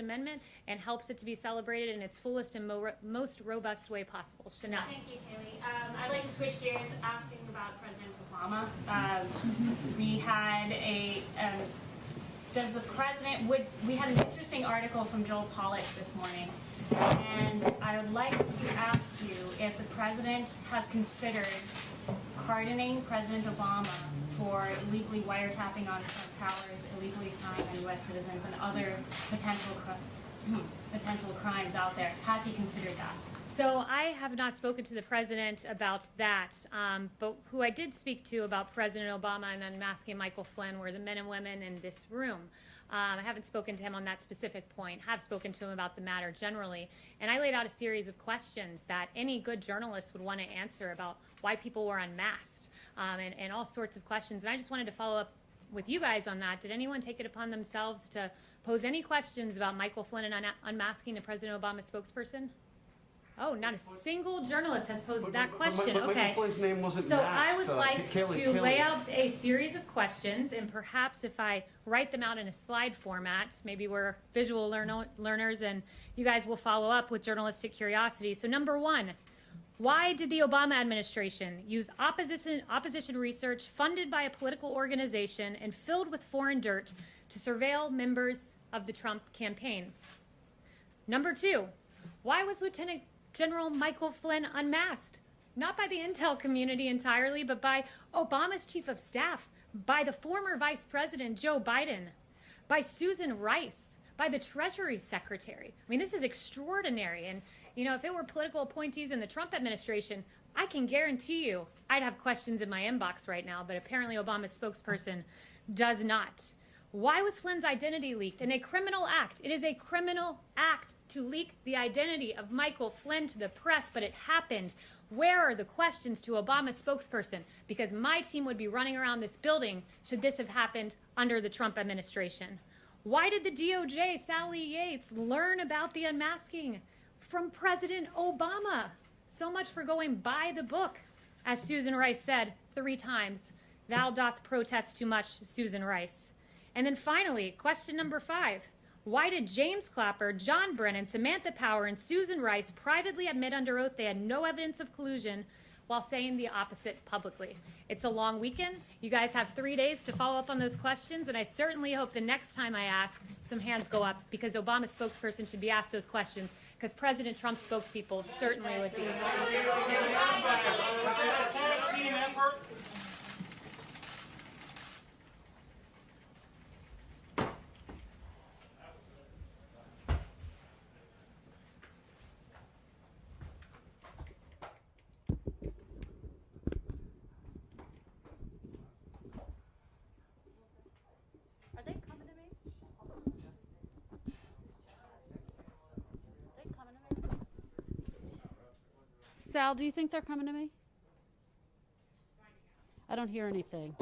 Amendment and helps it to be celebrated in its fullest and most robust way possible. Chanel. Thank you, Kayleigh. I'd like to switch gears asking about President Obama. We had we had an interesting article from Joel Pollack this morning, and I would like to ask you if the president has considered pardoning President Obama for illegally wiretapping on Trump Towers, illegally spying on U.S. citizens, and other potential crimes out there. Has he considered that? So I have not spoken to the president about that, but who I did speak to about President Obama and unmasking Michael Flynn were the men and women in this room. I haven't spoken to him on that specific point, have spoken to him about the matter generally, and I laid out a series of questions that any good journalist would want to answer about why people were unmasked, and all sorts of questions. And I just wanted to follow up with you guys on that. Did anyone take it upon themselves to pose any questions about Michael Flynn and unmasking the President Obama spokesperson? Oh, not a single journalist has posed that question. But okay. Michael Flynn's name wasn't so matched. I would like Kayleigh, to lay out a series of questions, and perhaps if I write them out in a slide format, maybe we're visual learners and you guys will follow up with journalistic curiosity. So number one, why did the Obama administration use opposition research funded by a political organization and filled with foreign dirt to surveil members of the Trump campaign? Number two, why was Lieutenant General Michael Flynn unmasked? Not by the intel community entirely, but by Obama's chief of staff, by the former Vice President Joe Biden, by Susan Rice, by the Treasury Secretary. I mean, this is extraordinary. And, you know, if it were political appointees in the Trump administration, I can guarantee you I'd have questions in my inbox right now, but apparently Obama's spokesperson does not. Why was Flynn's identity leaked? In a criminal act. It is a criminal act to leak the identity of Michael Flynn to the press, but it happened. Where are the questions to Obama's spokesperson? Because my team would be running around this building should this have happened under the Trump administration. Why did the DOJ, Sally Yates, learn about the unmasking from President Obama? So much for going by the book. As Susan Rice said 3 times, thou doth protest too much, Susan Rice. And then finally, question number 5. Why did James Clapper, John Brennan, Samantha Power, and Susan Rice privately admit under oath they had no evidence of collusion while saying the opposite publicly? It's a long weekend. You guys have 3 days to follow up on those questions, and I certainly hope the next time I ask, some hands go up, because Obama's spokesperson should be asked those questions, because President Trump's spokespeople certainly would be. Are they coming to me? Are they coming to me? Sal, do you think they're coming to me? I don't hear anything.